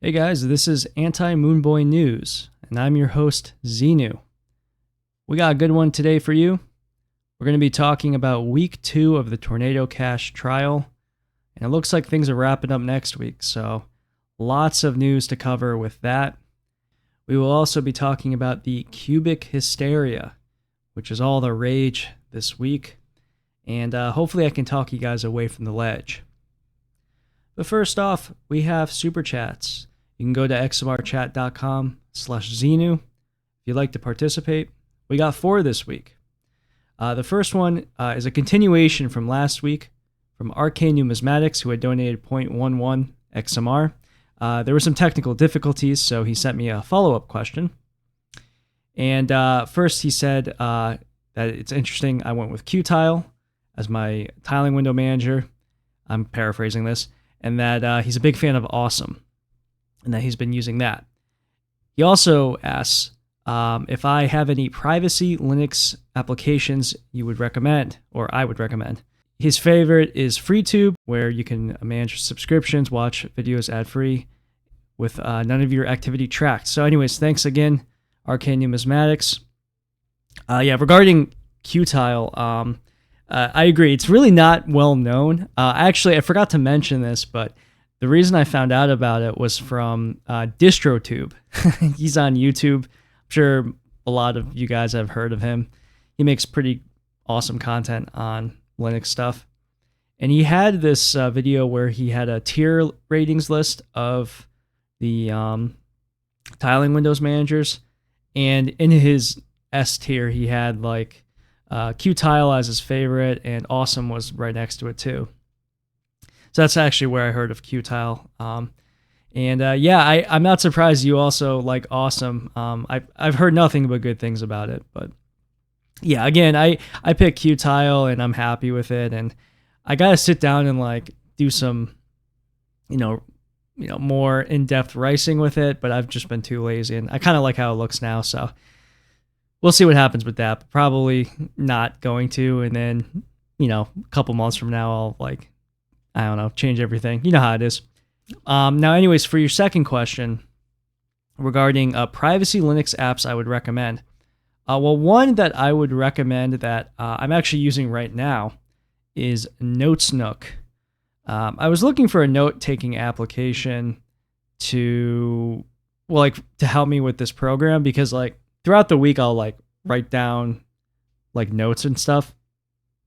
Hey guys, this is Anti Moonboy News, and I'm your host, xenu. We got a good one today for you. We're going to be talking about week 2 of the Tornado Cash trial, and it looks like things are wrapping up next week, so lots of news to cover with that. We will also be talking about the cubic hysteria, which is all the rage this week, and hopefully I can talk you guys away from the ledge. But first off, we have Super Chats. You can go to xmrchat.com/xenu if you'd like to participate. We got 4 this week. The first one is a continuation from last week from Arcane Numismatics, who had donated 0.11 XMR. There were some technical difficulties, so he sent me a follow-up question. And first he said that it's interesting I went with Qtile as my tiling window manager. I'm paraphrasing this. And that he's a big fan of Awesome, and that he's been using that. He also asks if I have any privacy Linux applications you would recommend, or I would recommend. His favorite is FreeTube, where you can manage subscriptions, watch videos ad-free, with none of your activity tracked. So anyways, thanks again, Arcane Numismatics. Regarding Qtile, I agree. It's really not well known. Actually, I forgot to mention this, but the reason I found out about it was from DistroTube. He's on YouTube. I'm sure a lot of you guys have heard of him. He makes pretty awesome content on Linux stuff. And he had this video where he had a tier ratings list of the tiling Windows managers. And in his S tier, he had like Qtile as his favorite, and Awesome was right next to it too. So that's actually where I heard of Qtile. I'm not surprised you also like Awesome. I've heard nothing but good things about it, but yeah, again, I picked Qtile and I'm happy with it, and I gotta sit down and like do some, more in-depth ricing with it, but I've just been too lazy, and I kind of like how it looks now, so we'll see what happens with that. But probably not going to, and then, a couple months from now, I'll change everything. You know how it is. Now, anyways, for your second question regarding privacy Linux apps I would recommend. One that I would recommend that I'm actually using right now is Notesnook. I was looking for a note-taking application to help me with this program, because throughout the week I'll write down notes and stuff.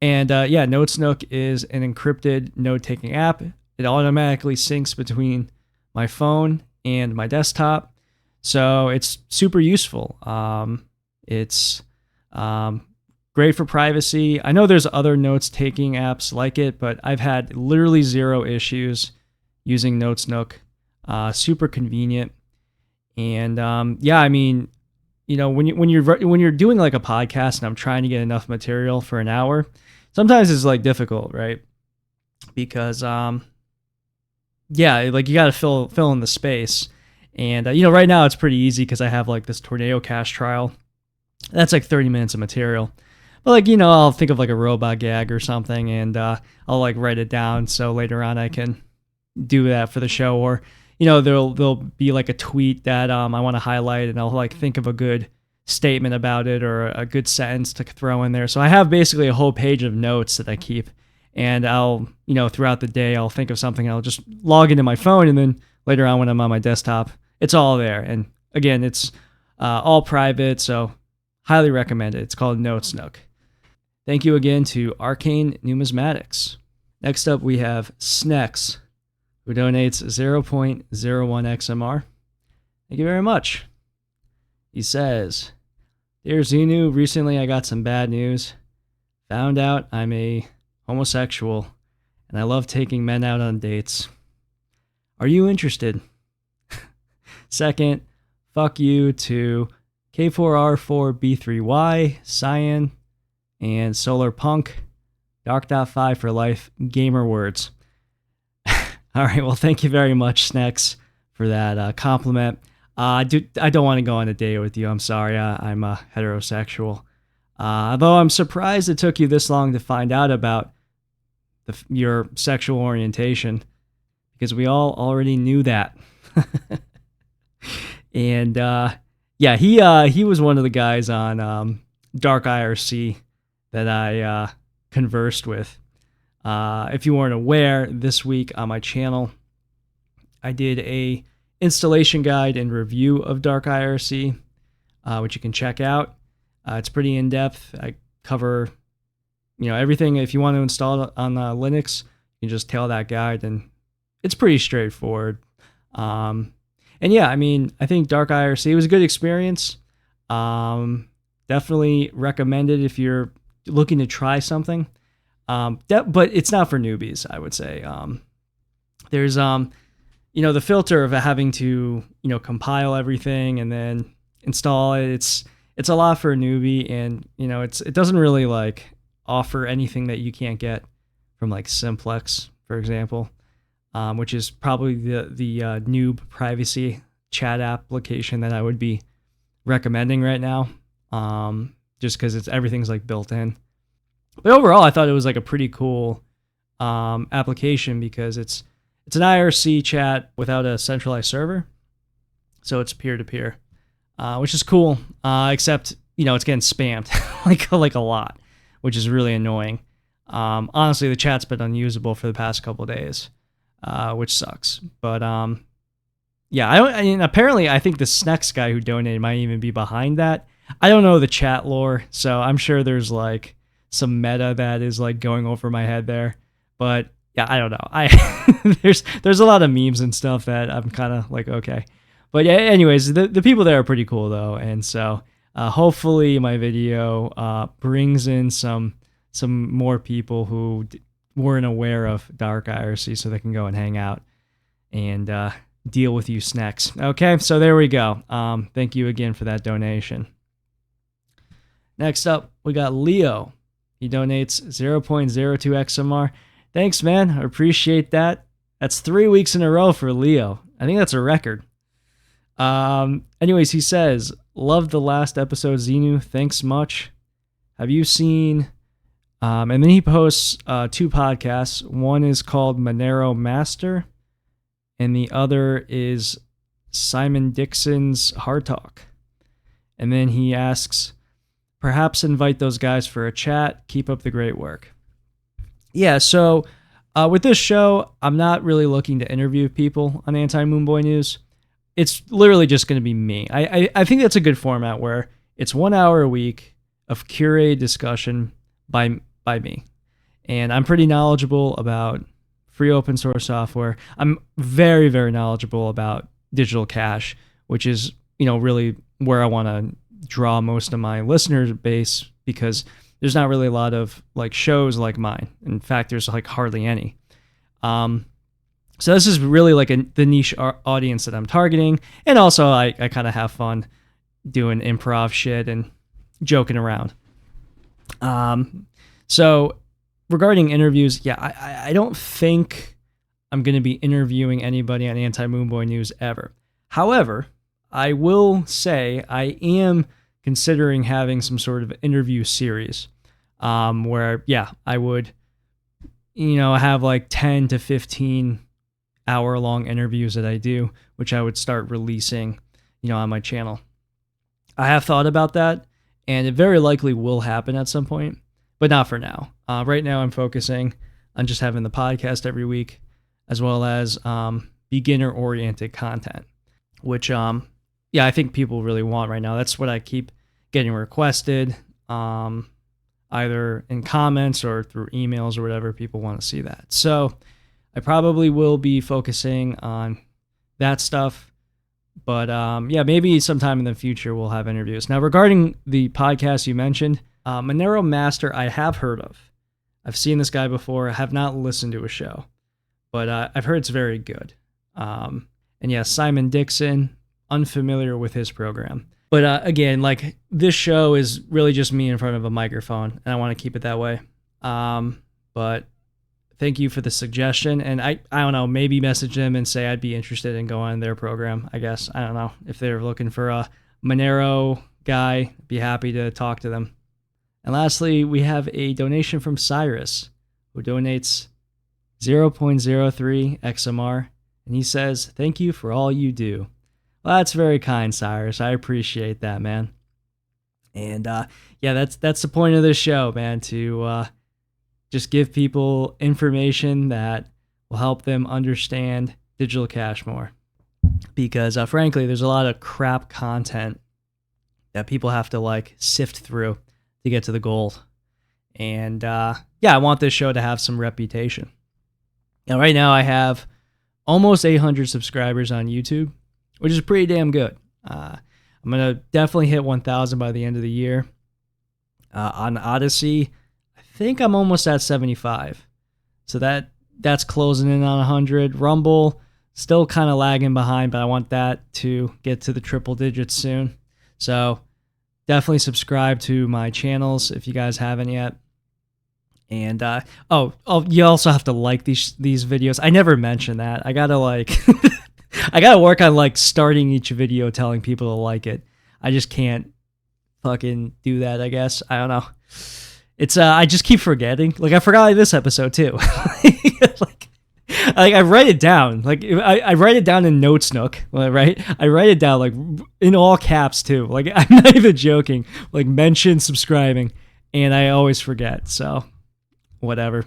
And Notesnook is an encrypted note-taking app. It automatically syncs between my phone and my desktop, so it's super useful. It's great for privacy. I know there's other notes-taking apps like it, but I've had literally 0 issues using Notesnook. Super convenient, and when you're doing a podcast and I'm trying to get enough material for an hour, sometimes it's difficult, right? Because you got to fill in the space, and right now it's pretty easy because I have this Tornado Cash trial. That's 30 minutes of material, but I'll think of a robot gag or something, and I'll write it down so later on I can do that for the show, or there'll be a tweet that I want to highlight, and I'll think of a good statement about it or a good sentence to throw in there. So I have basically a whole page of notes that I keep, and I'll, throughout the day, I'll think of something, and I'll just log into my phone, and then later on when I'm on my desktop, it's all there. And again, it's all private, so highly recommend it. It's called Notesnook. Thank you again to Arcane Numismatics. Next up, we have Snex, who donates 0.01 XMR. Thank you very much. He says, "Dear xenu, recently I got some bad news. Found out I'm a homosexual, and I love taking men out on dates. Are you interested? Second, fuck you to K4R4B3Y, Cyan, and Solar Punk, Dark.5 for life, gamer words." All right, well, thank you very much, Snex, for that compliment. I don't want to go on a date with you. I'm sorry. I'm heterosexual. Though I'm surprised it took you this long to find out about your sexual orientation, because we all already knew that. And yeah, he was one of the guys on Dark IRC that I conversed with. If you weren't aware, this week on my channel, I did a installation guide and review of Dark IRC, which you can check out. It's pretty in-depth. I cover, everything. If you want to install it on Linux, you can just tail that guide, and it's pretty straightforward. And yeah, I mean, I think Dark IRC was a good experience. Definitely recommend it if you're looking to try something. But it's not for newbies, I would say. There's the filter of having to compile everything and then install it. It's a lot for a newbie, and it doesn't really like offer anything that you can't get from like Simplex, for example, which is probably the noob privacy chat application that I would be recommending right now, just because everything's like built in. But overall, I thought it was like a pretty cool application because it's an IRC chat without a centralized server, so it's peer-to-peer, which is cool. Except it's getting spammed like a lot, which is really annoying. Honestly, the chat's been unusable for the past couple of days, which sucks. But yeah, apparently I think the Snex guy who donated might even be behind that. I don't know the chat lore, so I'm sure there's like some meta that is like going over my head there. But yeah, I don't know. There's a lot of memes and stuff that I'm kind of like, okay. But yeah, anyways, the people there are pretty cool though, and so hopefully my video brings in some more people who weren't aware of Dark IRC, so they can go and hang out and deal with you Snex. Okay, so there we go. Thank you again for that donation. Next up, we got Leo. He donates 0.02 XMR. Thanks, man. I appreciate that. That's 3 weeks in a row for Leo. I think that's a record. Anyways, he says, "Loved the last episode, xenu. Thanks much. Have you seen..." And then he posts 2 podcasts. One is called Monero Master, and the other is Simon Dixon's Hard Talk. And then he asks, "Perhaps invite those guys for a chat. Keep up the great work." Yeah, so with this show, I'm not really looking to interview people on Anti Moonboy News. It's literally just going to be me. I think that's a good format where it's 1 hour a week of curated discussion by me. And I'm pretty knowledgeable about free open source software. I'm very, very knowledgeable about digital cash, which is, really where I want to draw most of my listener base, because there's not really a lot of like shows like mine. In fact, there's like hardly any. So this is really like the niche audience that I'm targeting. And also I kind of have fun doing improv shit and joking around. So regarding interviews, yeah, I don't think I'm going to be interviewing anybody on Anti Moonboy News ever. However, I will say I am considering having some sort of interview series, where, yeah, I would, have like 10 to 15 hour-long interviews that I do, which I would start releasing, on my channel. I have thought about that, and it very likely will happen at some point, but not for now. Right now, I'm focusing on just having the podcast every week, as well as beginner-oriented content, which, yeah, I think people really want right now. That's what I keep getting requested, either in comments or through emails or whatever. People want to see that. So I probably will be focusing on that stuff. But yeah, maybe sometime in the future we'll have interviews. Now, regarding the podcast you mentioned, Monero Master, I have heard of. I've seen this guy before. I have not listened to a show, but I've heard it's very good. And yeah, Simon Dixon, unfamiliar with his program. But again, like, this show is really just me in front of a microphone, and I want to keep it that way. But thank you for the suggestion. And I don't know, maybe message them and say I'd be interested in going on their program, I guess. I don't know. If they're looking for a Monero guy, be happy to talk to them. And lastly, we have a donation from Cyrus, who donates 0.03 XMR. And he says, "Thank you for all you do." Well, that's very kind, Cyrus. I appreciate that, man. And yeah, that's the point of this show, man, to just give people information that will help them understand digital cash more. Because frankly, there's a lot of crap content that people have to like sift through to get to the gold. And yeah, I want this show to have some reputation. Now, right now I have almost 800 subscribers on YouTube, which is pretty damn good. I'm going to definitely hit 1,000 by the end of the year. On Odyssey, I think I'm almost at 75. So that's closing in on 100. Rumble, still kind of lagging behind, but I want that to get to the triple digits soon. So definitely subscribe to my channels if you guys haven't yet. And you also have to like these videos. I never mention that. I gotta like I gotta work on like starting each video telling people to like it. I just can't fucking do that, I guess. I don't know. It's I just keep forgetting. Like I forgot this episode too. like I write it down. Like I write it down in Notesnook, right? I write it down like in all caps too. Like I'm not even joking. Like mention subscribing, and I always forget. So whatever.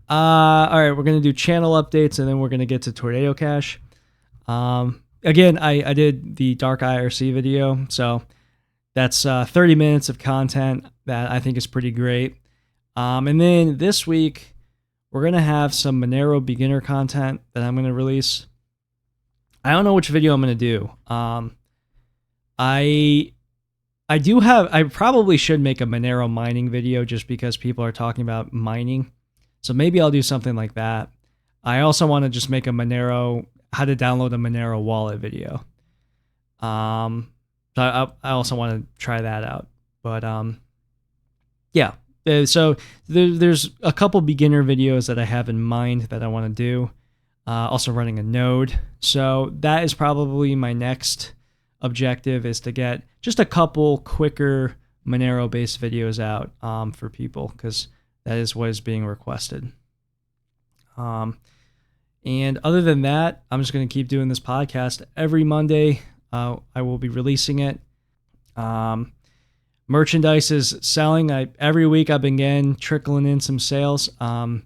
All right, we're gonna do channel updates, and then we're gonna get to Tornado Cash. Again, I did the Dark IRC video, so that's 30 minutes of content that I think is pretty great. And then this week we're gonna have some Monero beginner content that I'm gonna release. I don't know which video I'm gonna do. I probably should make a Monero mining video just because people are talking about mining. So maybe I'll do something like that. I also want to just make a Monero, how to download a Monero wallet video. So I also want to try that out. But yeah, so there's a couple beginner videos that I have in mind that I want to do. Also running a node. So that is probably my next objective, is to get just a couple quicker Monero based videos out for people, because that is what is being requested. And other than that, I'm just going to keep doing this podcast every Monday. I will be releasing it. Merchandise is selling. Every week I've been trickling in some sales. Again,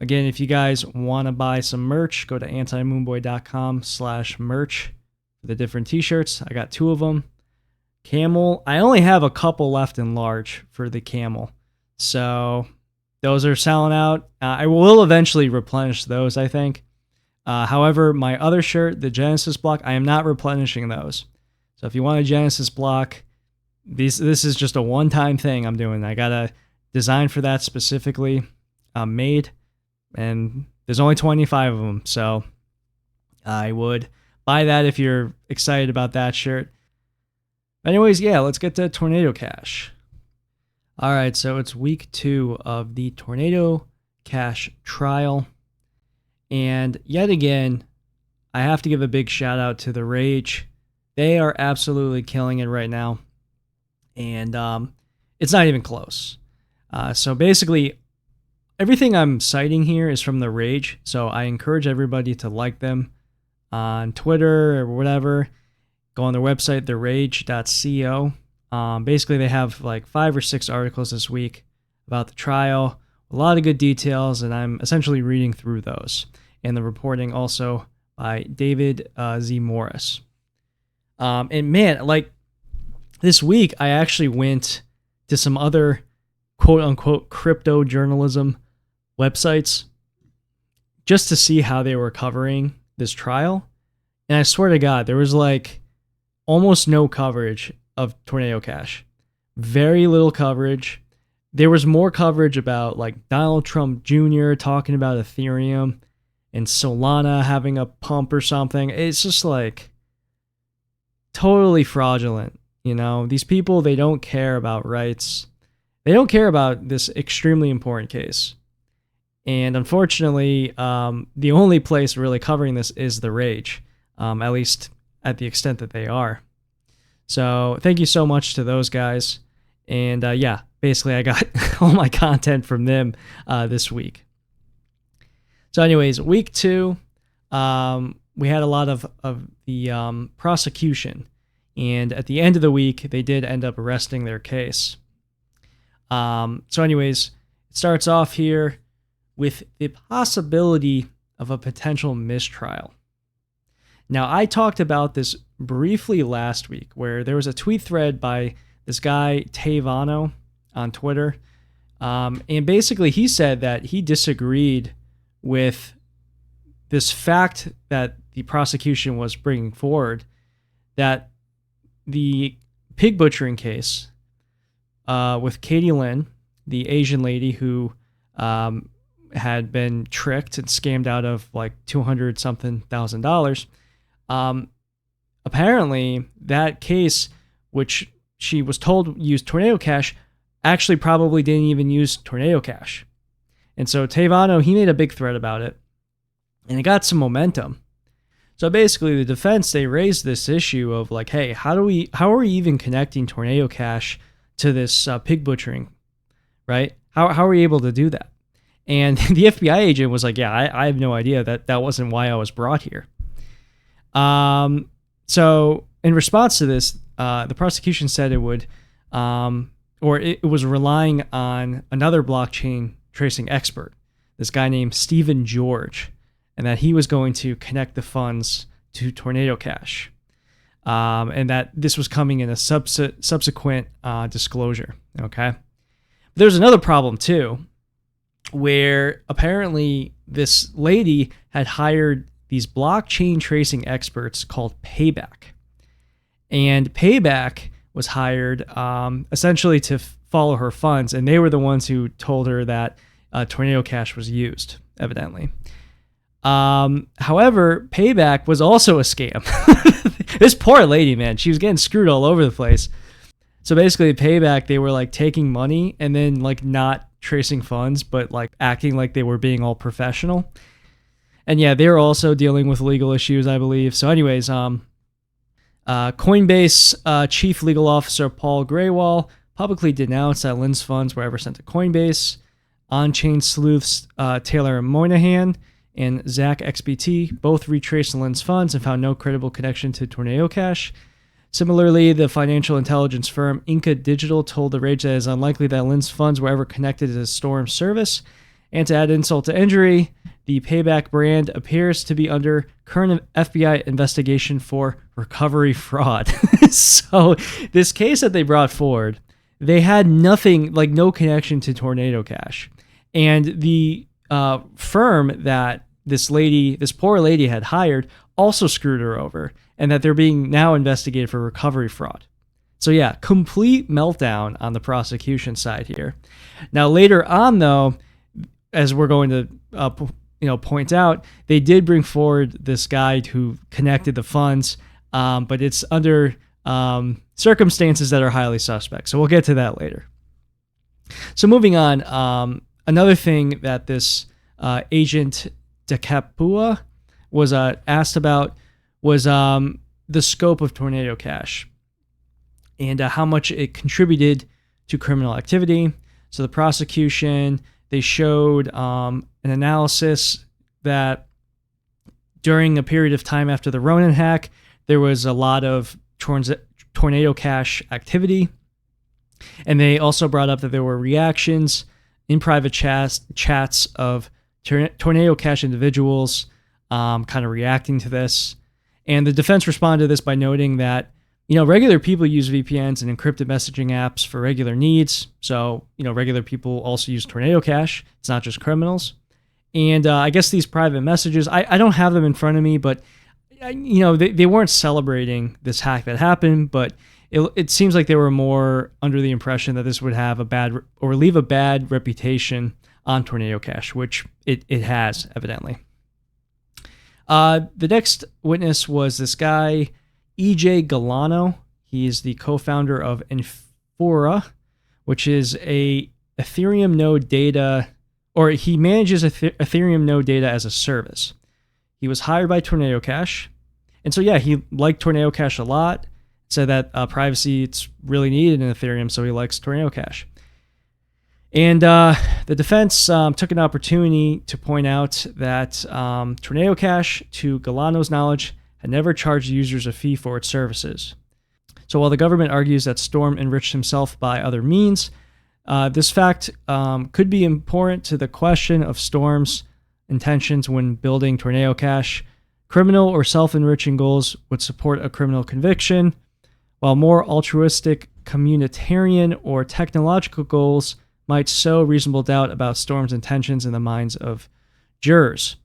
if you guys want to buy some merch, go to antimoonboy.com/merch for the different t-shirts. I got 2 of them. Camel, I only have a couple left in large for the camel. So those are selling out. I will eventually replenish those, I think. However, my other shirt, the Genesis block, I am not replenishing those. So if you want a Genesis block, this is just a one-time thing I'm doing. I got a design for that specifically made, and there's only 25 of them. So I would buy that if you're excited about that shirt. Anyways, yeah, let's get to Tornado Cash. All right, so it's week 2 of the Tornado Cash trial. And yet again, I have to give a big shout out to the Rage. They are absolutely killing it right now. And it's not even close. So basically, everything I'm citing here is from the Rage. So I encourage everybody to like them on Twitter or whatever. Go on their website, therage.co. Basically, they have like 5 or 6 articles this week about the trial. A lot of good details, and I'm essentially reading through those. And the reporting also by David Z. Morris. And man, like this week, I actually went to some other quote-unquote crypto journalism websites just to see how they were covering this trial. And I swear to God, there was like almost no coverage of Tornado Cash. Very little coverage. There was more coverage about like Donald Trump Jr. talking about Ethereum and Solana having a pump or something. It's just like totally fraudulent. You know, these people, they don't care about rights. They don't care about this extremely important case. And unfortunately, the only place really covering this is the Rage, at least at the extent that they are. So thank you so much to those guys. And yeah, basically I got all my content from them this week. So anyways, week 2, we had a lot of the prosecution. And at the end of the week, they did end up arresting their case. So anyways, it starts off here with the possibility of a potential mistrial. Now, I talked about this briefly last week, where there was a tweet thread by this guy, Tavano, on Twitter. And basically, he said that he disagreed with this fact that the prosecution was bringing forward, that the pig butchering case with Katie Lynn, the Asian lady who had been tricked and scammed out of like $200,000. Apparently, that case, which she was told used Tornado Cash, actually probably didn't even use Tornado Cash. And so Tavano, he made a big thread about it, and it got some momentum. So basically, the defense, they raised this issue of like, hey, how are we even connecting Tornado Cash to this pig butchering, right? How are we able to do that? And the FBI agent was like, yeah, I have no idea. That wasn't why I was brought here. So in response to this, the prosecution said it would, or it was relying on another blockchain tracing expert, this guy named Stephen George, and that he was going to connect the funds to Tornado Cash, and that this was coming in a subsequent disclosure. Okay, there's another problem too, where apparently this lady had hired these blockchain tracing experts called Payback, and Payback was hired essentially to follow her funds, and they were the ones who told her that Tornado Cash was used, evidently. However, Payback was also a scam. This poor lady, man, she was getting screwed all over the place. So basically, Payback, they were like taking money and then like not tracing funds, but like acting like they were being all professional. And yeah, they were also dealing with legal issues, I believe. So anyways, Coinbase chief legal officer Paul Graywall publicly denounced that Lynn's funds were ever sent to Coinbase. On-chain sleuths Taylor Moynihan and Zach XBT both retraced Lynn's funds and found no credible connection to Tornado Cash. Similarly, the financial intelligence firm Inca Digital told The Rage that it is unlikely that Lynn's funds were ever connected to the Storm service. And to add insult to injury, the Payback brand appears to be under current FBI investigation for recovery fraud. So this case that they brought forward, they had nothing, like no connection to Tornado Cash. And the firm that this poor lady had hired also screwed her over, and that they're being now investigated for recovery fraud. So yeah, complete meltdown on the prosecution side here. Now later on, though, as we're going to point out, they did bring forward this guy who connected the funds, but it's under circumstances that are highly suspect. So we'll get to that later. So moving on, another thing that this agent DeCapua was asked about was the scope of Tornado Cash and how much it contributed to criminal activity. So the prosecution, they showed an analysis that during a period of time after the Ronin hack, there was a lot of Tornado Cash activity. And they also brought up that there were reactions in private chats of Tornado Cash individuals kind of reacting to this. And the defense responded to this by noting that, regular people use VPNs and encrypted messaging apps for regular needs. So, regular people also use Tornado Cash. It's not just criminals. And I guess these private messages, I don't have them in front of me, but, they weren't celebrating this hack that happened, but it seems like they were more under the impression that this would have leave a bad reputation on Tornado Cash, which it has, evidently. The next witness was this guy, EJ Galano. He's the co-founder of Infura, which is a Ethereum node data, or he manages Ethereum node data as a service. He was hired by Tornado Cash. And so, yeah, he liked Tornado Cash a lot, said that privacy, it's really needed in Ethereum, so he likes Tornado Cash. And the defense took an opportunity to point out that Tornado Cash, to Galano's knowledge, had never charged users a fee for its services. So while the government argues that Storm enriched himself by other means, this fact could be important to the question of Storm's intentions when building Tornado Cash. Criminal or self-enriching goals would support a criminal conviction, while more altruistic, communitarian, or technological goals might sow reasonable doubt about Storm's intentions in the minds of jurors.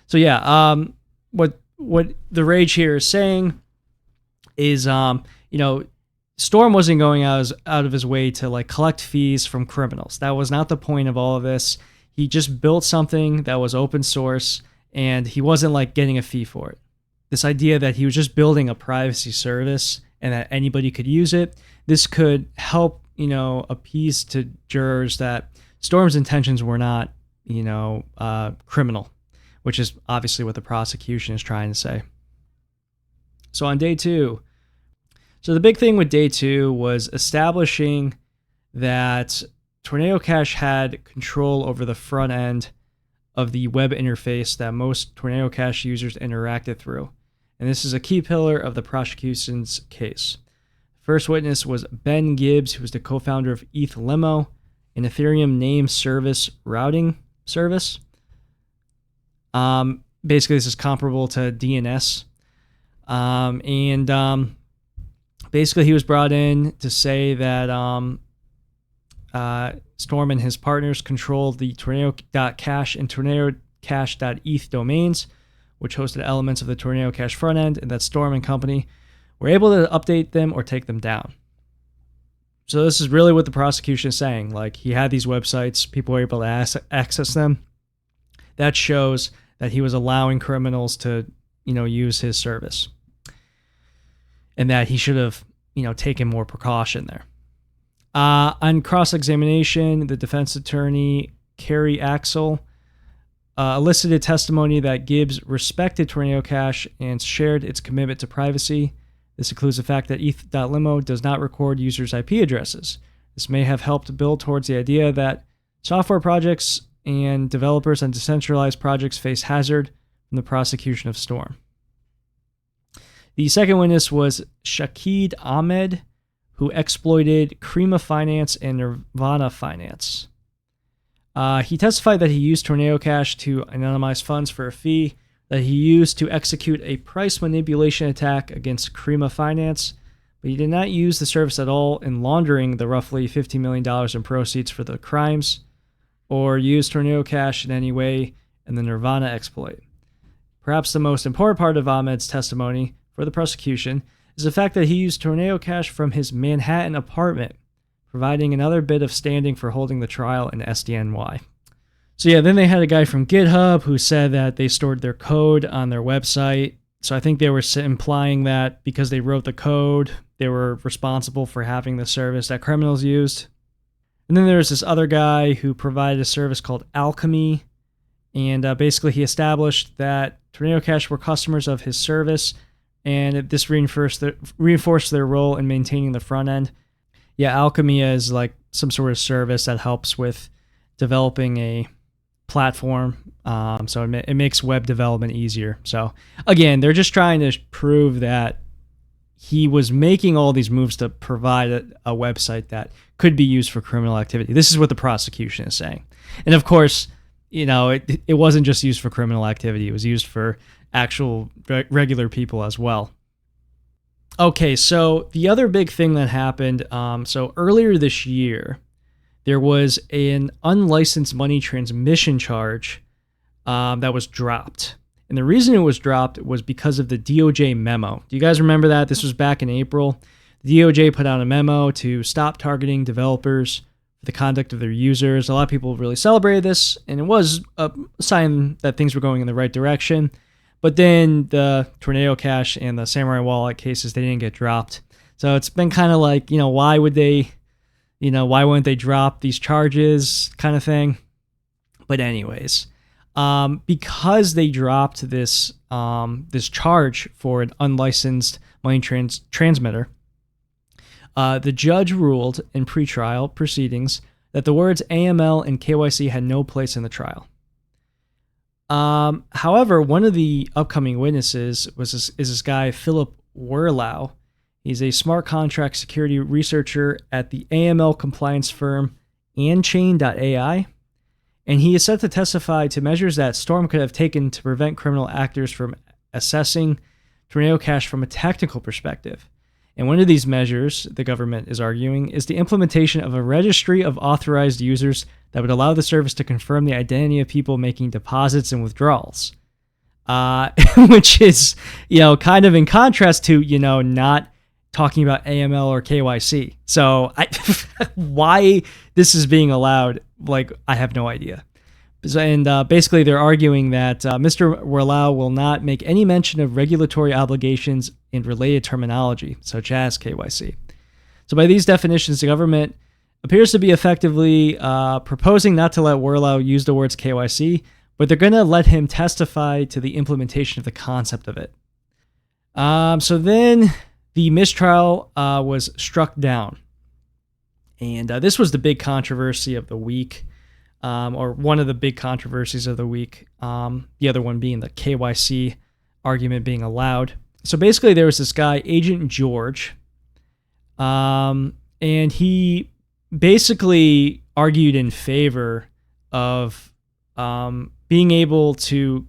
So yeah, what the rage here is saying is, Storm wasn't going out of his way to like collect fees from criminals. That was not the point of all of this. He just built something that was open source, and he wasn't like getting a fee for it. This idea that he was just building a privacy service and that anybody could use it, this could help, appease to jurors that Storm's intentions were not, criminal, which is obviously what the prosecution is trying to say. So on day 2, so the big thing with day 2 was establishing that Tornado Cash had control over the front end of the web interface that most Tornado Cash users interacted through. And this is a key pillar of the prosecution's case. First witness was Ben Gibbs, who was the co-founder of ETH Limo, an Ethereum name service routing service. Basically, this is comparable to DNS. Basically, he was brought in to say that Storm and his partners controlled the Tornado.cash and Tornado.cash.eth domains, which hosted elements of the Tornado Cash front end, and that Storm and company were able to update them or take them down. So this is really what the prosecution is saying. Like, he had these websites, people were able to access them. That shows that he was allowing criminals to, use his service, and that he should have, taken more precaution there. On cross-examination, the defense attorney, Carrie Axel, elicited testimony that Gibbs respected Tornado Cash and shared its commitment to privacy. This includes the fact that ETH.limo does not record users' IP addresses. This may have helped build towards the idea that software projects and developers on decentralized projects face hazard from the prosecution of Storm. The second witness was Shakid Ahmed, who exploited Crema Finance and Nirvana Finance. He testified that he used Tornado Cash to anonymize funds for a fee that he used to execute a price manipulation attack against Crema Finance, but he did not use the service at all in laundering the roughly $15 million in proceeds for the crimes, or use Tornado Cash in any way in the Nirvana exploit. Perhaps the most important part of Ahmed's testimony for the prosecution is the fact that he used Tornado Cash from his Manhattan apartment, providing another bit of standing for holding the trial in SDNY. So yeah, then they had a guy from GitHub who said that they stored their code on their website. So I think they were implying that because they wrote the code, they were responsible for having the service that criminals used. And then there's this other guy who provided a service called Alchemy. And basically he established that Tornado Cash were customers of his service, and this reinforced their role in maintaining the front end. Yeah, Alchemy is like some sort of service that helps with developing a platform. So it makes web development easier. So again, they're just trying to prove that he was making all these moves to provide a website that could be used for criminal activity. This is what the prosecution is saying. And of course, it wasn't just used for criminal activity. It was used for actual regular people as well. Okay, so the other big thing that happened, so earlier this year, there was an unlicensed money transmission charge that was dropped. And the reason it was dropped was because of the DOJ memo. Do you guys remember that? This was back in April. The DOJ put out a memo to stop targeting developers for the conduct of their users. A lot of people really celebrated this, and it was a sign that things were going in the right direction. But then the Tornado Cash and the Samurai Wallet cases, they didn't get dropped. So it's been kind of like, why wouldn't they drop these charges kind of thing? But anyways, because they dropped this charge for an unlicensed money transmitter, the judge ruled in pretrial proceedings that the words AML and KYC had no place in the trial. However, one of the upcoming witnesses is this guy, Philip Werlau. He's a smart contract security researcher at the AML compliance firm Anchain.ai, and he is set to testify to measures that Storm could have taken to prevent criminal actors from assessing Tornado Cash from a technical perspective. And one of these measures, the government is arguing, is the implementation of a registry of authorized users that would allow the service to confirm the identity of people making deposits and withdrawals. Which is, kind of in contrast to, not talking about AML or KYC. So why this is being allowed, I have no idea. And basically they're arguing that Mr. Werlau will not make any mention of regulatory obligations in related terminology, such as KYC. So by these definitions, the government appears to be effectively proposing not to let Werlau use the words KYC, but they're going to let him testify to the implementation of the concept of it. So then the mistrial was struck down. And this was the big controversy of the week, or one of the big controversies of the week. The other one being the KYC argument being allowed. So basically there was this guy, Agent George, and he basically argued in favor of being able to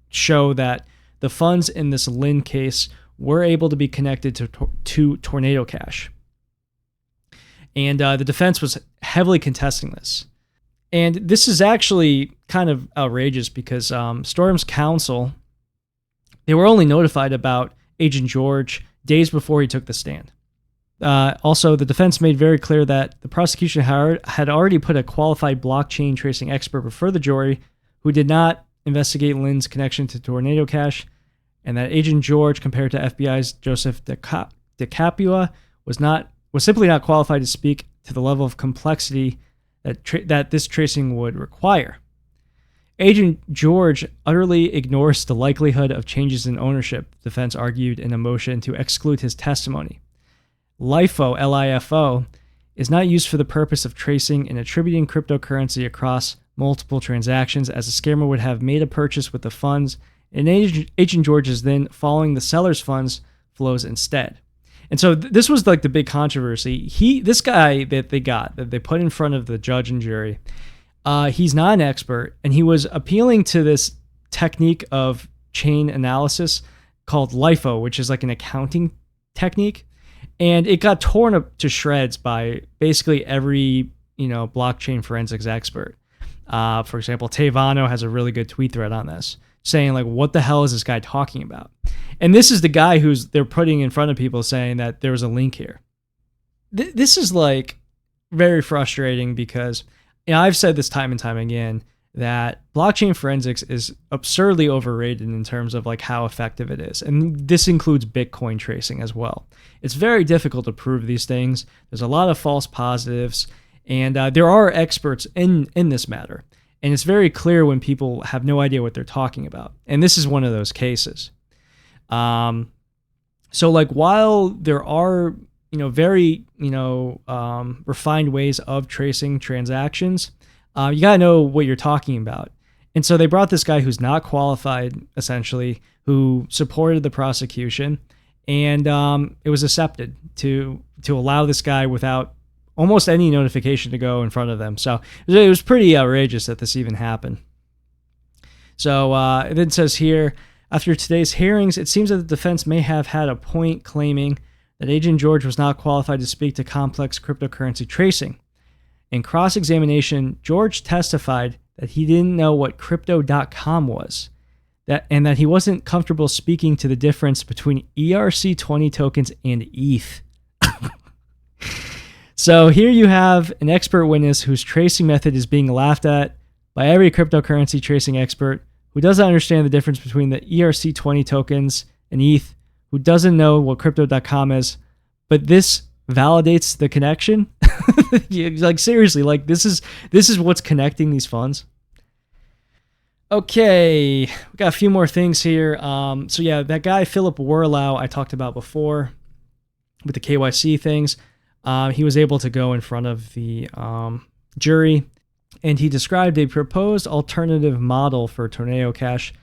show that the funds in this Lynn case were able to be connected to Tornado Cash. And the defense was heavily contesting this. And this is actually kind of outrageous because Storm's counsel, they were only notified about Agent George days before he took the stand. Also, the defense made very clear that the prosecution had already put a qualified blockchain tracing expert before the jury who did not investigate Lynn's connection to Tornado Cash, and that Agent George, compared to FBI's Joseph DeCapua, was simply not qualified to speak to the level of complexity that this tracing would require. Agent George utterly ignores the likelihood of changes in ownership, defense argued in a motion to exclude his testimony. LIFO, L-I-F-O, is not used for the purpose of tracing and attributing cryptocurrency across multiple transactions, as a scammer would have made a purchase with the funds, and Agent George is then following the seller's funds flows instead. And so this was the big controversy. This guy that they put in front of the judge and jury, he's not an expert, and he was appealing to this technique of chain analysis called LIFO, which is an accounting technique. And it got torn up to shreds by basically every, blockchain forensics expert. For example, Tavano has a really good tweet thread on this, saying what the hell is this guy talking about? And this is the guy they're putting in front of people saying that there was a link here. This is very frustrating because I've said this time and time again that blockchain forensics is absurdly overrated in terms of how effective it is. And this includes Bitcoin tracing as well. It's very difficult to prove these things. There's a lot of false positives, and there are experts in this matter. And it's very clear when people have no idea what they're talking about. And this is one of those cases. So while there are, very, refined ways of tracing transactions, you got to know what you're talking about. And so they brought this guy who's not qualified, essentially, who supported the prosecution. And it was accepted to allow this guy without almost any notification to go in front of them. So it was pretty outrageous that this even happened. So it then says here, after today's hearings, it seems that the defense may have had a point claiming that Agent George was not qualified to speak to complex cryptocurrency tracing. In cross-examination, George testified that he didn't know what crypto.com was, and that he wasn't comfortable speaking to the difference between ERC20 tokens and ETH. So here you have an expert witness whose tracing method is being laughed at by every cryptocurrency tracing expert, who doesn't understand the difference between the ERC20 tokens and ETH, who doesn't know what crypto.com is, but this validates the connection. Seriously, this is what's connecting these funds. Okay, we got a few more things here. So yeah, that guy Philip Werlau I talked about before with the KYC things. he was able to go in front of the jury, and he described a proposed alternative model for Tornado Cash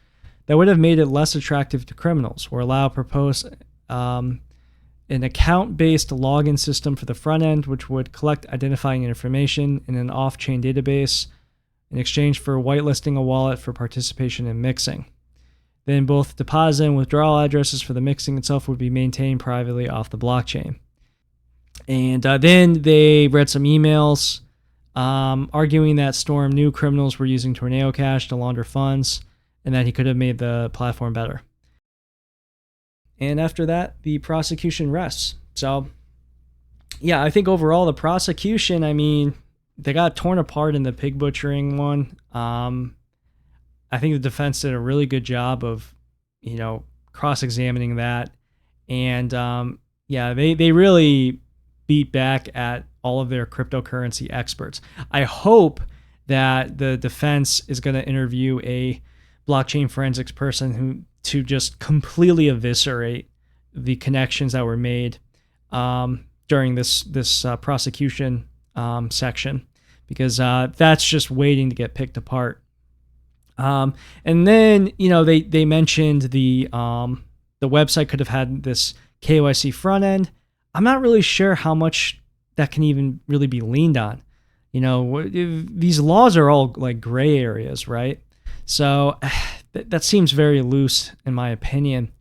that would have made it less attractive to criminals, or allow proposed an account-based login system for the front end, which would collect identifying information in an off-chain database in exchange for whitelisting a wallet for participation in mixing. Then both deposit and withdrawal addresses for the mixing itself would be maintained privately off the blockchain. And then they read some emails arguing that Storm knew criminals were using Tornado Cash to launder funds and that he could have made the platform better. And after that, the prosecution rests. So, yeah, I think overall the prosecution, I mean, they got torn apart in the pig butchering one. I think the defense did a really good job of, cross-examining that. And, they really beat back at all of their cryptocurrency experts. I hope that the defense is going to interview a blockchain forensics person to just completely eviscerate the connections that were made during this prosecution section, because that's just waiting to get picked apart. And then they mentioned the website could have had this KYC front end. I'm not really sure how much that can even really be leaned on. These laws are all like gray areas, right? So that seems very loose in my opinion.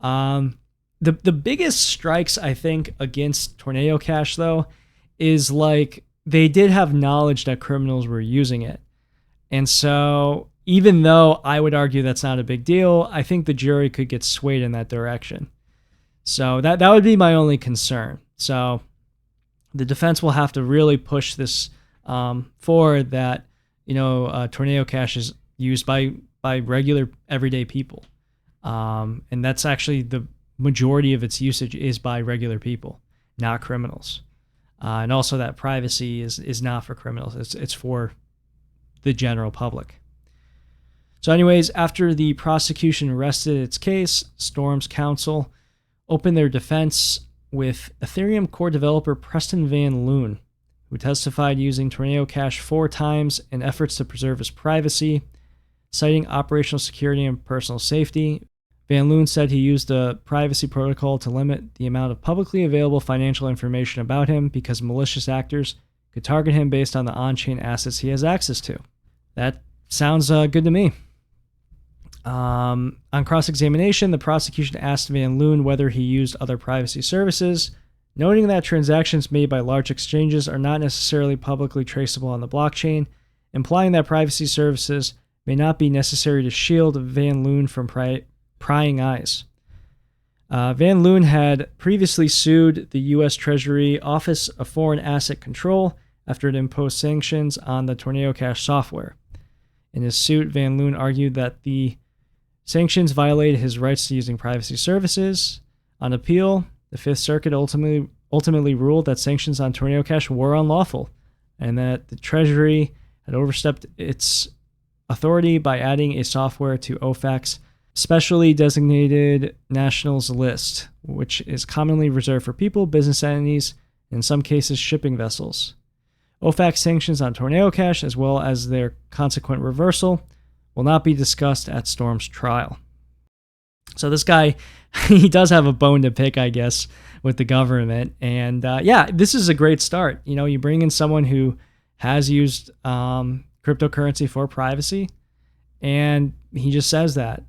The biggest strikes, I think, against Tornado Cash, though, is like they did have knowledge that criminals were using it. And so even though I would argue that's not a big deal, I think the jury could get swayed in that direction. So that would be my only concern. So the defense will have to really push this forward that, Tornado Cash is used by regular everyday people. And that's actually the majority of its usage is by regular people, not criminals. And also that privacy is not for criminals. It's for the general public. So anyways, after the prosecution rested its case, Storm's counsel opened their defense with Ethereum core developer Preston Van Loon, who testified using Tornado Cash 4 times in efforts to preserve his privacy, citing operational security and personal safety. Van Loon said he used a privacy protocol to limit the amount of publicly available financial information about him because malicious actors could target him based on the on-chain assets he has access to. That sounds good to me. On cross-examination, the prosecution asked Van Loon whether he used other privacy services, noting that transactions made by large exchanges are not necessarily publicly traceable on the blockchain, implying that privacy services may not be necessary to shield Van Loon from prying eyes. Van Loon had previously sued the U.S. Treasury Office of Foreign Asset Control after it imposed sanctions on the Tornado Cash software. In his suit, Van Loon argued that the sanctions violated his rights to using privacy services. On appeal, the Fifth Circuit ultimately ruled that sanctions on Tornado Cash were unlawful, and that the Treasury had overstepped its authority by adding a software to OFAC's specially designated nationals list, which is commonly reserved for people, business entities, and in some cases shipping vessels. OFAC sanctions on Tornado Cash, as well as their consequent reversal, will not be discussed at Storm's trial. So this guy, he does have a bone to pick, I guess, with the government. And this is a great start. You bring in someone who has used cryptocurrency for privacy, and he just says that.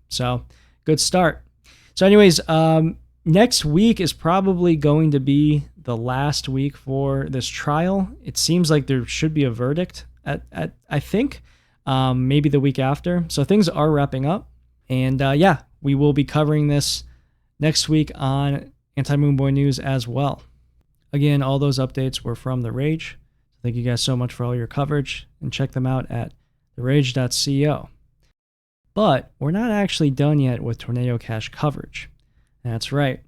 So good start. So anyways, next week is probably going to be the last week for this trial. It seems like there should be a verdict at I think, maybe the week after. So things are wrapping up. And we will be covering this next week on Anti Moonboy News as well. Again, all those updates were from The Rage. Thank you guys so much for all your coverage, and check them out at therage.co. But we're not actually done yet with Tornado Cash coverage. That's right.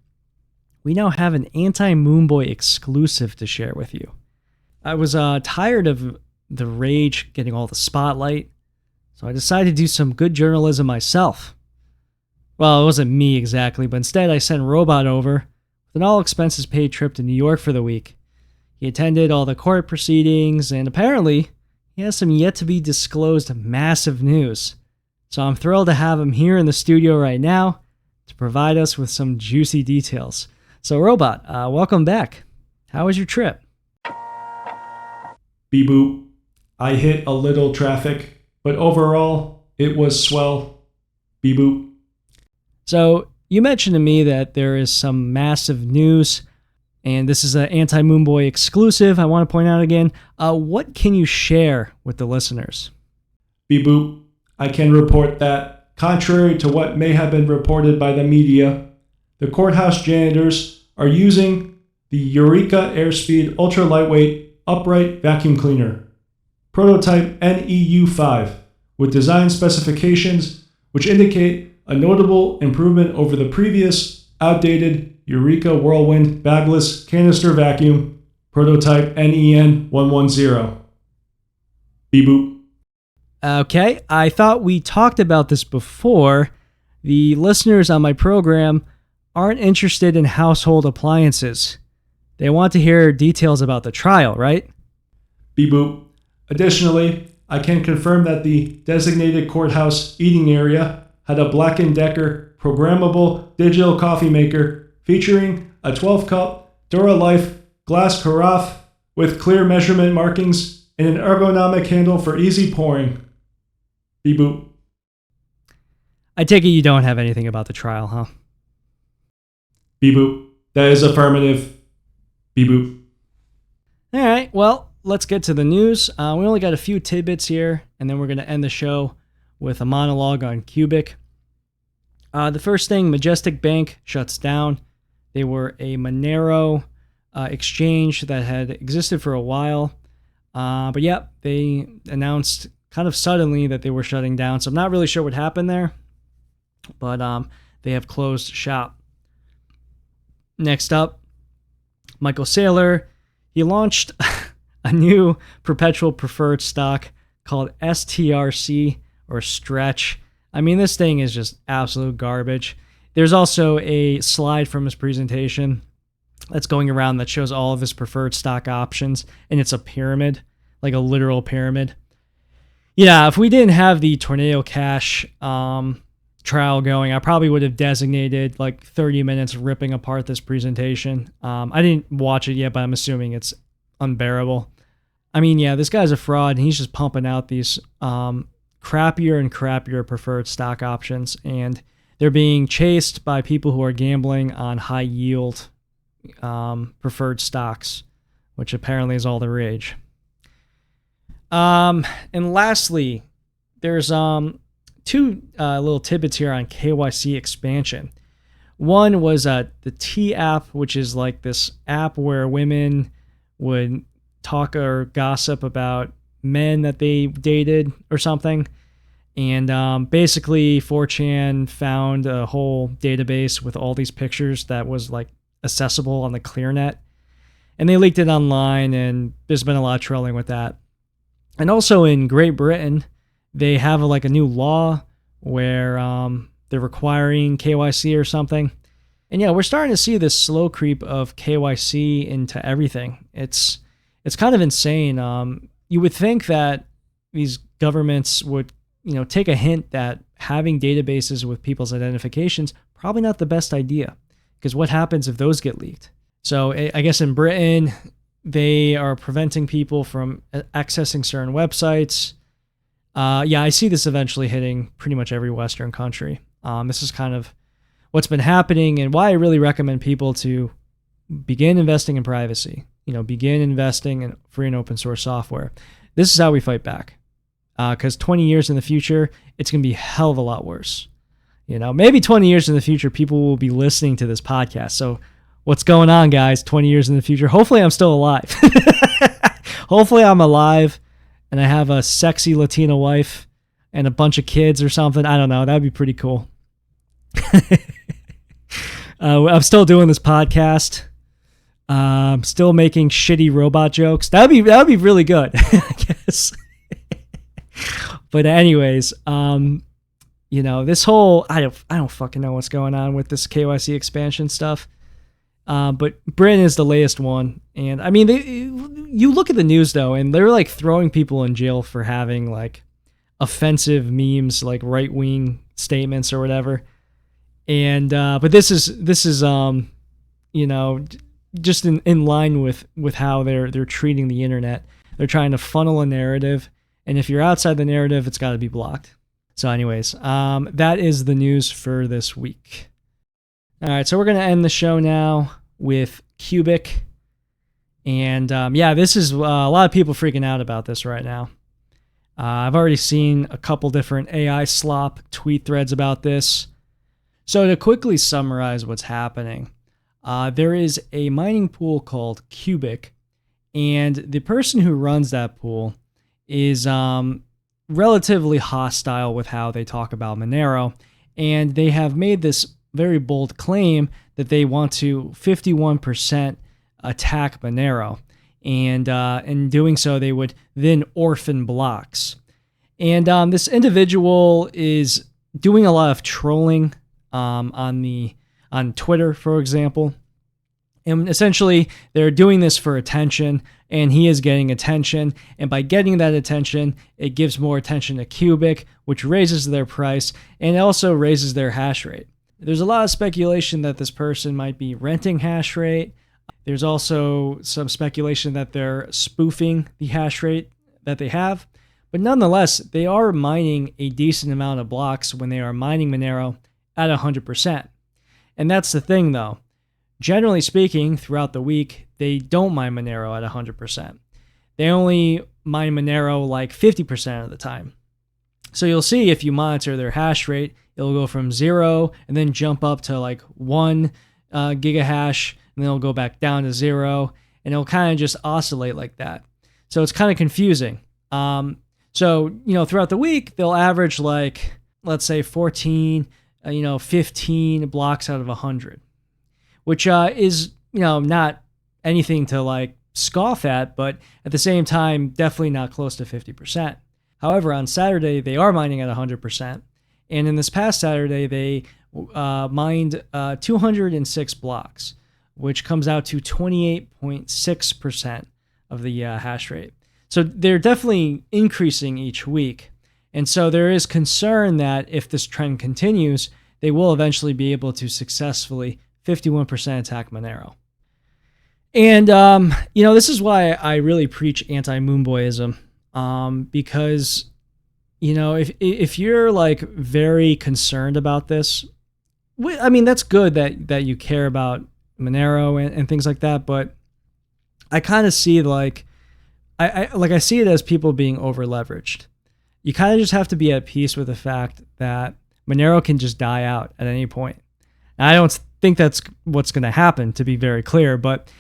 We now have an Anti Moonboy exclusive to share with you. I was tired of The Rage getting all the spotlight, so I decided to do some good journalism myself. Well, it wasn't me exactly, but instead I sent Robot over with an all-expenses-paid trip to New York for the week. He attended all the court proceedings, and apparently, he has some yet-to-be-disclosed massive news. So I'm thrilled to have him here in the studio right now to provide us with some juicy details. So, Robot, welcome back. How was your trip? Beep-boop. I hit a little traffic, but overall, it was swell. Beep-boop. So, you mentioned to me that there is some massive news, and this is an Anti Moonboy exclusive. I want to point out again, what can you share with the listeners? Beep-boop. I can report that, contrary to what may have been reported by the media, the courthouse janitors are using the Eureka Airspeed Ultra Lightweight Upright Vacuum Cleaner, prototype NEU5, with design specifications which indicate a notable improvement over the previous outdated Eureka Whirlwind Bagless Canister Vacuum, prototype NEN110. Beep-boop. Okay, I thought we talked about this before. The listeners on my program aren't interested in household appliances. They want to hear details about the trial, right? Beep-boop. Additionally, I can confirm that the designated courthouse eating area had a Black & Decker programmable digital coffee maker featuring a 12-cup Duralife glass carafe with clear measurement markings and an ergonomic handle for easy pouring. Beep-boop. I take it you don't have anything about the trial, huh? Beep-boop. That is affirmative. Beep-boop. All right, well, let's get to the news. We only got a few tidbits here, and then we're going to end the show with a monologue on Cubic. The first thing, Majestic Bank shuts down. They were a Monero exchange that had existed for a while. But yeah, they announced kind of suddenly that they were shutting down. So I'm not really sure what happened there, but they have closed shop. Next up, Michael Saylor. He launched a new perpetual preferred stock called STRC or Strech. I mean, this thing is just absolute garbage. There's also a slide from his presentation that's going around that shows all of his preferred stock options, and it's a pyramid, like a literal pyramid. Yeah, if we didn't have the Tornado Cash trial going, I probably would have designated like 30 minutes ripping apart this presentation. I didn't watch it yet, but I'm assuming it's unbearable. I mean, yeah, this guy's a fraud, and he's just pumping out these crappier and crappier preferred stock options, and they're being chased by people who are gambling on high yield preferred stocks, which apparently is all the rage. And lastly, there's two little tidbits here on KYC expansion. One was the T app, which is like this app where women would talk or gossip about men that they dated or something. And basically 4chan found a whole database with all these pictures that was like accessible on the ClearNet. And they leaked it online, and there's been a lot of trolling with that. And also in Great Britain, they have like a new law where they're requiring KYC or something. And yeah, we're starting to see this slow creep of KYC into everything. It's kind of insane. You would think that these governments would, take a hint that having databases with people's identifications probably not the best idea, because what happens if those get leaked? So I guess in Britain, they are preventing people from accessing certain websites. Yeah, I see this eventually hitting pretty much every Western country. This is kind of what's been happening, and why I really recommend people to begin investing in privacy. Begin investing in free and open source software. This is how we fight back. Because 20 years in the future, it's going to be a hell of a lot worse. Maybe 20 years in the future, people will be listening to this podcast. So what's going on, guys? 20 years in the future. Hopefully I'm still alive. Hopefully I'm alive and I have a sexy Latina wife and a bunch of kids or something. I don't know. That'd be pretty cool. I'm still doing this podcast. Still making shitty robot jokes. That would be really good, I guess. But anyways, this whole I don't fucking know what's going on with this KYC expansion stuff. But Britain is the latest one. And I mean, you look at the news though, and they're like throwing people in jail for having like offensive memes, like right-wing statements or whatever. And but this is you know, just in line with how they're treating the internet. They're trying to funnel a narrative, and if you're outside the narrative, it's got to be blocked. So anyways, that is the news for this week. All right, so we're going to end the show now with Cubic. And yeah, this is a lot of people freaking out about this right now. I've already seen a couple different AI slop tweet threads about this. So to quickly summarize what's happening, there is a mining pool called Cubic, and the person who runs that pool is relatively hostile with how they talk about Monero, and they have made this very bold claim that they want to 51% attack Monero, and in doing so, they would then orphan blocks. And this individual is doing a lot of trolling on Twitter, for example. And essentially, they're doing this for attention, and he is getting attention. And by getting that attention, it gives more attention to Cubic, which raises their price, and it also raises their hash rate. There's a lot of speculation that this person might be renting hash rate. There's also some speculation that they're spoofing the hash rate that they have. But nonetheless, they are mining a decent amount of blocks when they are mining Monero at 100%. And that's the thing, though. Generally speaking, throughout the week, they don't mine Monero at 100%. They only mine Monero like 50% of the time. So you'll see if you monitor their hash rate, it'll go from 0 and then jump up to like 1 gigahash, and then it'll go back down to 0, and it'll kind of just oscillate like that. So it's kind of confusing. So, you know, throughout the week, they'll average like, let's say 14, 15 blocks out of 100, which is, not anything to like scoff at, but at the same time, definitely not close to 50%. However, on Saturday, they are mining at 100%. And in this past Saturday, they mined 206 blocks, which comes out to 28.6% of the hash rate. So they're definitely increasing each week. And so there is concern that if this trend continues, they will eventually be able to successfully 51% attack Monero. And, this is why I really preach Anti Moonboyism, because, if you're like very concerned about this, I mean, that's good that you care about Monero and things like that, but I kind of see I see it as people being over leveraged. You kind of just have to be at peace with the fact that Monero can just die out at any point. And I don't think that's what's going to happen, to be very clear, but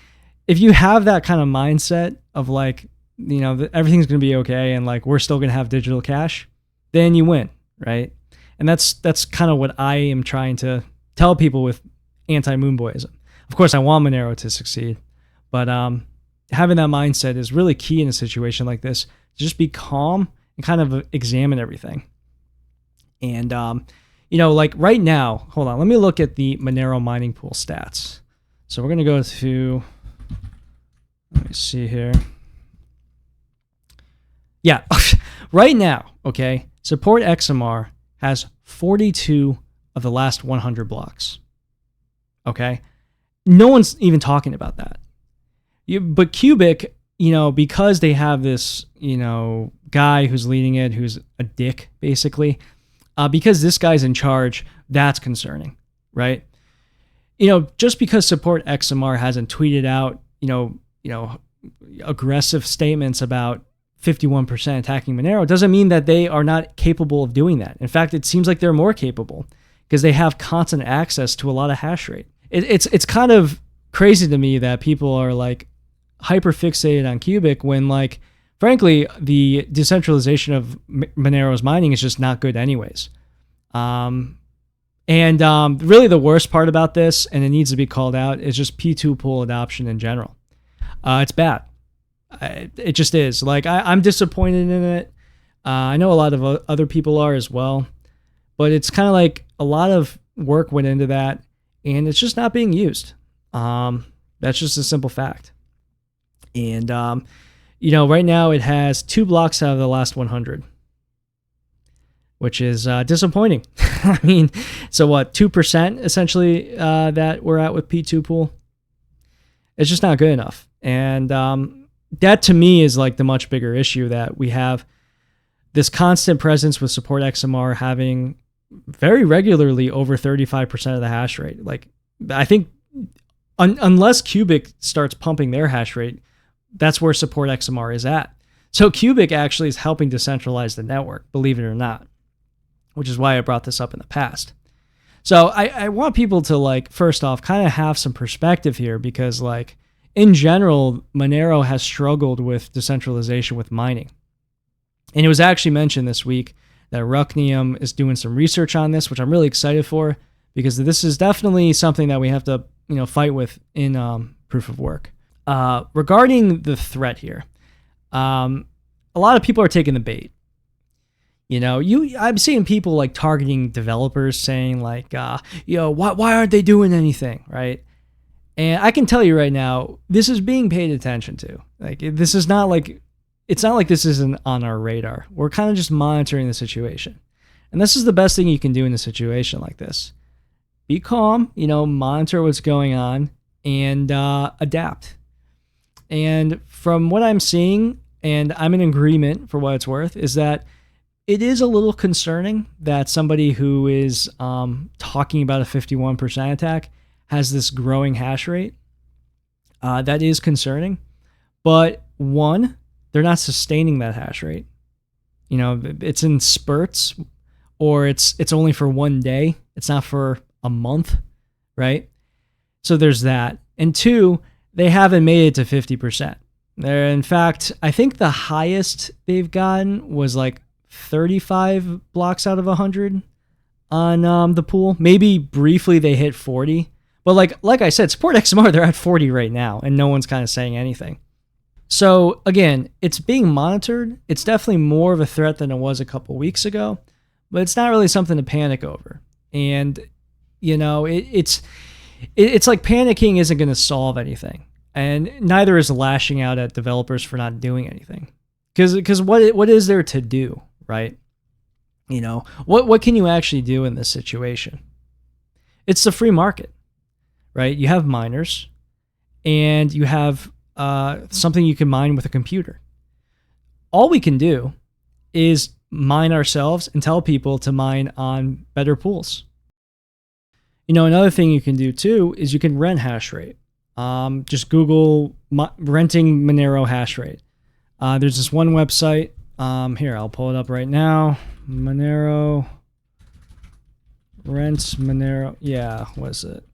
if you have that kind of mindset of like, everything's going to be okay and like we're still going to have digital cash, then you win, right? And that's kind of what I am trying to tell people with anti-moonboyism. Of course, I want Monero to succeed, but having that mindset is really key in a situation like this. Just be calm and kind of examine everything. And, like right now, hold on, let me look at the Monero mining pool stats. So we're going to go to, let me see here. Yeah, right now, okay, support XMR has 42 of the last 100 blocks. Okay? No one's even talking about that. But Cubic, because they have this, guy who's leading it, who's a dick, basically, because this guy's in charge, that's concerning, right? Just because support XMR hasn't tweeted out, aggressive statements about 51% attacking Monero doesn't mean that they are not capable of doing that. In fact, it seems like they're more capable because they have constant access to a lot of hash rate. It's kind of crazy to me that people are like hyper fixated on Cubic when, like, frankly, the decentralization of Monero's mining is just not good anyways. And really the worst part about this, and it needs to be called out, is just P2 pool adoption in general. It's bad. It just is. Like, I'm disappointed in it. I know a lot of other people are as well, but it's kind of like a lot of work went into that, and it's just not being used. That's just a simple fact. And, right now it has 2 blocks out of the last 100, which is disappointing. I mean, so what, 2% essentially that we're at with P2 pool? It's just not good enough. And that to me is like the much bigger issue, that we have this constant presence with support XMR having very regularly over 35% of the hash rate. Like, I think unless Cubic starts pumping their hash rate, that's where support XMR is at. So Cubic actually is helping decentralize the network, believe it or not, which is why I brought this up in the past. So I want people to, like, first off, kind of have some perspective here, because, like, in general, Monero has struggled with decentralization with mining. And it was actually mentioned this week that Rucknium is doing some research on this, which I'm really excited for, because this is definitely something that we have to, fight with in proof of work. Regarding the threat here, a lot of people are taking the bait. I'm seeing people like targeting developers, saying like, why aren't they doing anything, right? And I can tell you right now, this is being paid attention to. Like, this is not like, it's not like this isn't on our radar. We're kind of just monitoring the situation. And this is the best thing you can do in a situation like this. Be calm, monitor what's going on, and adapt. And from what I'm seeing, and I'm in agreement for what it's worth, is that it is a little concerning that somebody who is talking about a 51% attack has this growing hash rate. That is concerning. But one, they're not sustaining that hash rate. It's in spurts, or it's only for one day. It's not for a month, right? So there's that. And two, they haven't made it to 50%. In fact, I think the highest they've gotten was like 35 blocks out of 100 on the pool. Maybe briefly they hit 40. But like I said, Support XMR, they're at 40 right now, and no one's kind of saying anything. So again, it's being monitored. It's definitely more of a threat than it was a couple weeks ago, but it's not really something to panic over. And, it's like panicking isn't going to solve anything. And neither is lashing out at developers for not doing anything. Because what is there to do, right? What can you actually do in this situation? It's the free market, right? You have miners, and you have something you can mine with a computer. All we can do is mine ourselves and tell people to mine on better pools. Another thing you can do too is you can rent hash rate. Just Google renting Monero hash rate. There's this one website. Here, I'll pull it up right now. Monero. Rents Monero. Yeah, what is it?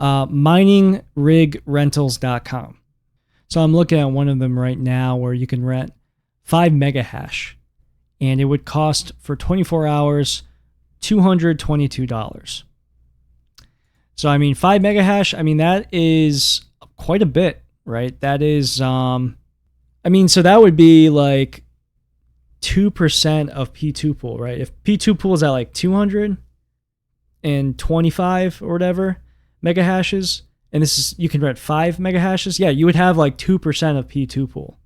Miningrogrentals.com. So I'm looking at one of them right now where you can rent 5 mega hash, and it would cost for 24 hours $222. So 5 mega hash, that is quite a bit, right? That is so that would be like 2% of P2 pool, right? If P2 pool is at like 225 or whatever mega hashes, and you can rent 5 mega hashes, yeah, you would have like 2% of P2 pool.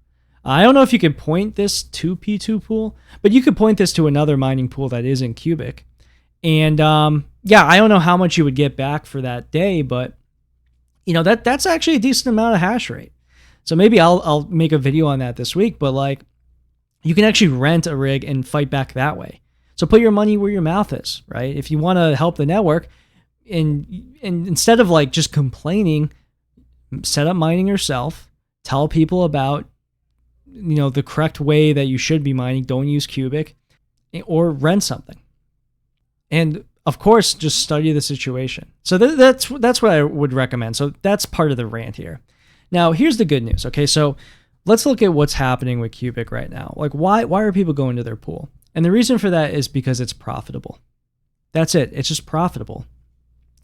I don't know if you can point this to P2 pool, but you could point this to another mining pool that is in Cubic. And I don't know how much you would get back for that day, but that's actually a decent amount of hash rate. So maybe I'll make a video on that this week, but you can actually rent a rig and fight back that way. So put your money where your mouth is, right? If you want to help the network, and instead of just complaining, set up mining yourself, tell people about the correct way that you should be mining. Don't use Cubic, or rent something. And of course, just study the situation. So that's what I would recommend. So that's part of the rant here. Now, here's the good news. Okay, so let's look at what's happening with Cubic right now. Why are people going to their pool? And the reason for that is because it's profitable. That's it. It's just profitable.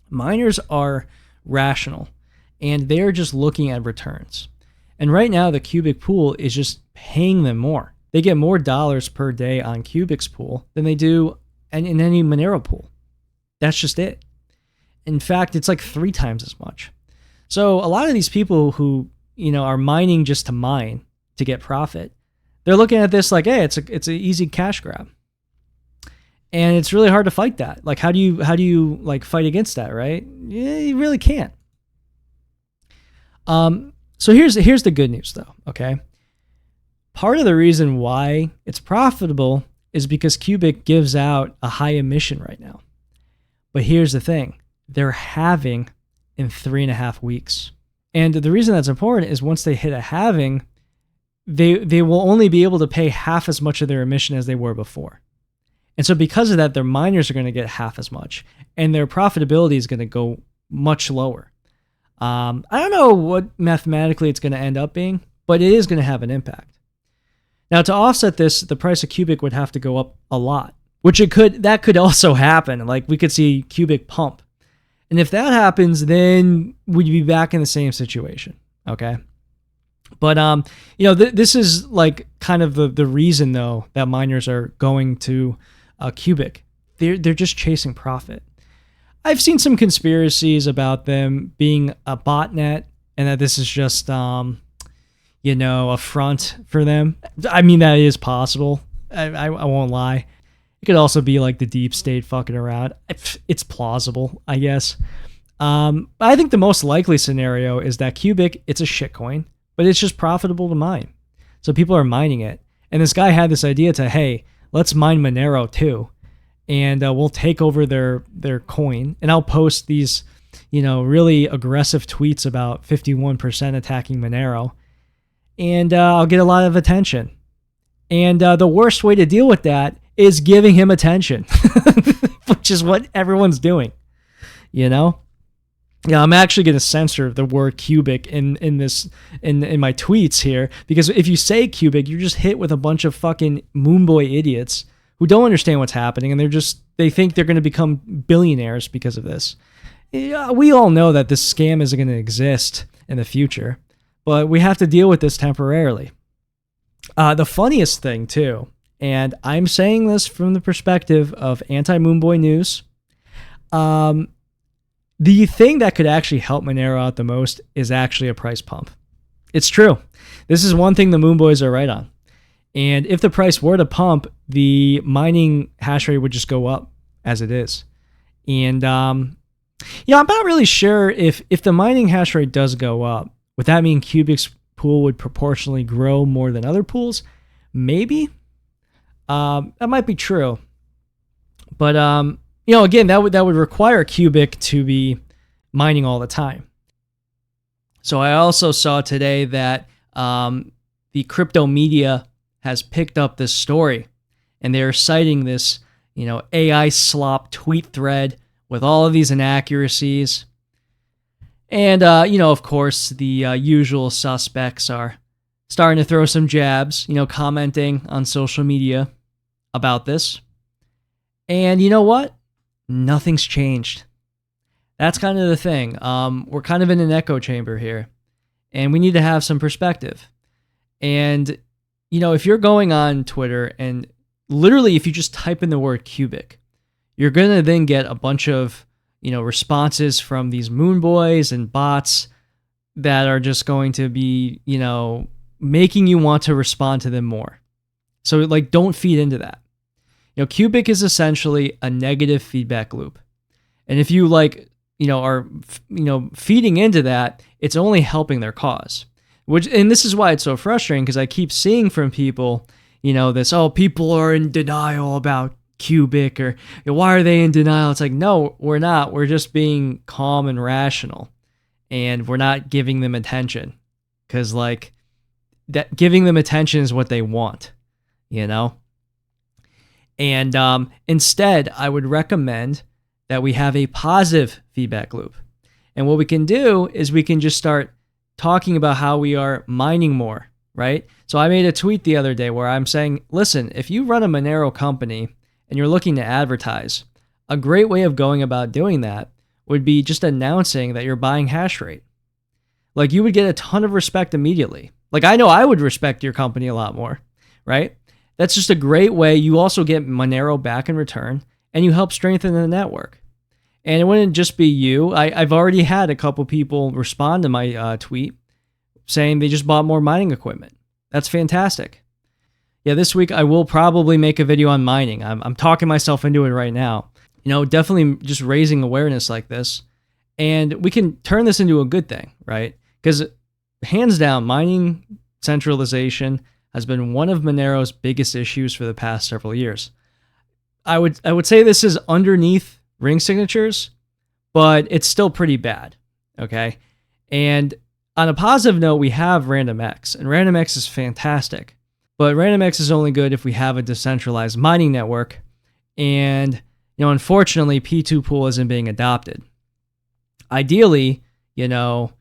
Miners are rational, and they're just looking at returns. And right now, the Cubic pool is just paying them more. They get more dollars per day on Cubic's pool than they do in any Monero pool. That's just it. In fact, it's like 3 times as much. So a lot of these people who, are mining just to mine to get profit, they're looking at this like, hey, it's an easy cash grab. And it's really hard to fight that. Like, how do you like fight against that, right? Yeah, you really can't. So here's the good news though, okay? Part of the reason why it's profitable is because Cubic gives out a high emission right now. But here's the thing. They're halving in 3.5 weeks. And the reason that's important is once they hit a halving, they will only be able to pay half as much of their emission as they were before. And so because of that, their miners are going to get half as much, and their profitability is going to go much lower. I don't know what mathematically it's going to end up being, but it is going to have an impact. Now, to offset this, the price of Cubic would have to go up a lot, which that could also happen. Like, we could see Cubic pump. And if that happens, then we'd be back in the same situation, okay? But, this is like kind of the reason, though, that miners are going to Cubic. They're just chasing profit. I've seen some conspiracies about them being a botnet and that this is just, a front for them. I mean, that is possible. I won't lie. It could also be like the deep state fucking around. It's plausible, I guess. But I think the most likely scenario is that Cubic, it's a shitcoin, but it's just profitable to mine. So people are mining it. And this guy had this idea to, hey, let's mine Monero too. And we'll take over their coin. And I'll post these, really aggressive tweets about 51% attacking Monero. And I'll get a lot of attention. And the worst way to deal with that is giving him attention, which is what everyone's doing, Yeah, I'm actually going to censor the word Cubic in my tweets here, because if you say Cubic, you're just hit with a bunch of fucking Moonboy idiots who don't understand what's happening, and they think they're going to become billionaires because of this. Yeah, we all know that this scam isn't going to exist in the future, but we have to deal with this temporarily. The funniest thing too, and I'm saying this from the perspective of Anti Moonboy news, the thing that could actually help Monero out the most is actually a price pump. It's true. This is one thing the Moonboys are right on. And if the price were to pump, the mining hash rate would just go up as it is. And I'm not really sure if the mining hash rate does go up, would that mean Cubic's pool would proportionally grow more than other pools? Maybe. That might be true. But again, that would require Cubic to be mining all the time. So I also saw today that the crypto media has picked up this story, and they're citing this, AI slop tweet thread with all of these inaccuracies. And, of course, the usual suspects are starting to throw some jabs, commenting on social media about this. And you know what? Nothing's changed. That's kind of the thing. We're kind of in an echo chamber here, and we need to have some perspective. And, if you're going on Twitter and literally if you just type in the word Cubic, you're going to then get a bunch of, responses from these Moonboys and bots that are just going to be, making you want to respond to them more. So don't feed into that. Cubic is essentially a negative feedback loop. And if you are feeding into that, it's only helping their cause. And this is why it's so frustrating, because I keep seeing from people, people are in denial about Cubic, or why are they in denial? It's like, no, we're not. We're just being calm and rational, and we're not giving them attention, because that giving them attention is what they want, And instead, I would recommend that we have a positive feedback loop. And what we can do is we can just start talking about how we are mining more, right? So I made a tweet the other day where I'm saying, listen, if you run a Monero company and you're looking to advertise, a great way of going about doing that would be just announcing that you're buying hash rate. You would get a ton of respect immediately. I know I would respect your company a lot more, right? That's just a great way. You also get Monero back in return, and you help strengthen the network. And it wouldn't just be you. I've already had a couple people respond to my tweet saying they just bought more mining equipment. That's fantastic. Yeah, this week I will probably make a video on mining. I'm talking myself into it right now. Definitely just raising awareness like this. And we can turn this into a good thing, right? Because hands down, mining centralization has been one of Monero's biggest issues for the past several years. I would say this is underneath ring signatures, but it's still pretty bad, okay? And on a positive note, we have RandomX, and RandomX is fantastic. But RandomX is only good if we have a decentralized mining network, and unfortunately, P2 pool isn't being adopted. Ideally, 10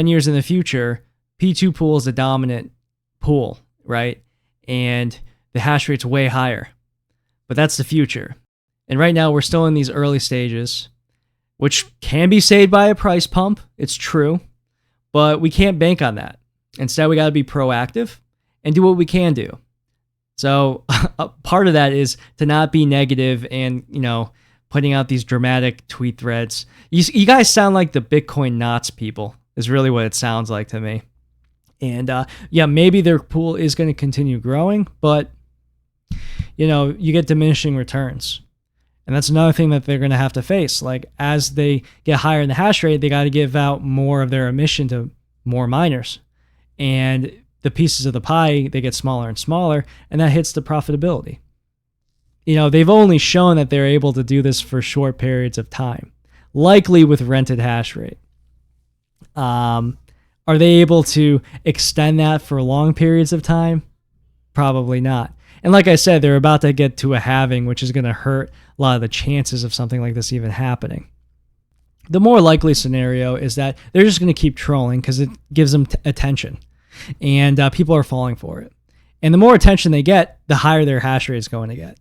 years in the future, P2 pool is the dominant pool, right? And the hash rate's way higher. But that's the future. And right now, we're still in these early stages, which can be saved by a price pump. It's true. But we can't bank on that. Instead, we got to be proactive and do what we can do. So part of that is to not be negative and, putting out these dramatic tweet threads. You guys sound like the Bitcoin Knots people is really what it sounds like to me. And maybe their pool is going to continue growing, but, you get diminishing returns. And that's another thing that they're going to have to face. Like, as they get higher in the hash rate, they got to give out more of their emission to more miners. And the pieces of the pie, they get smaller and smaller, and that hits the profitability. They've only shown that they're able to do this for short periods of time, likely with rented hash rate. Are they able to extend that for long periods of time? Probably not. And like I said, they're about to get to a halving, which is going to hurt a lot of the chances of something like this even happening. The more likely scenario is that they're just going to keep trolling because it gives them attention. And people are falling for it. And the more attention they get, the higher their hash rate is going to get.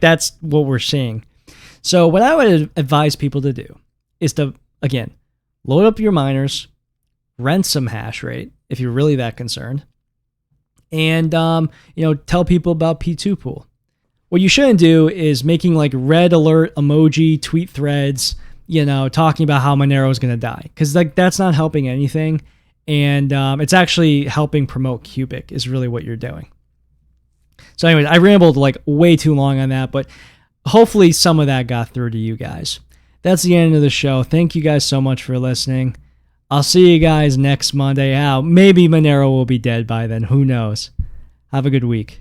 That's what we're seeing. So what I would advise people to do is to, again, load up your miners, rent some hash rate if you're really that concerned, and tell people about P2 pool. What you shouldn't do is making like red alert emoji tweet threads, talking about how Monero is going to die, because that's not helping anything. And it's actually helping promote Cubic is really what you're doing. So anyways, I rambled way too long on that, but hopefully some of that got through to you guys. That's the end of the show. Thank you guys so much for listening. I'll see you guys next Monday. Maybe Monero will be dead by then. Who knows? Have a good week.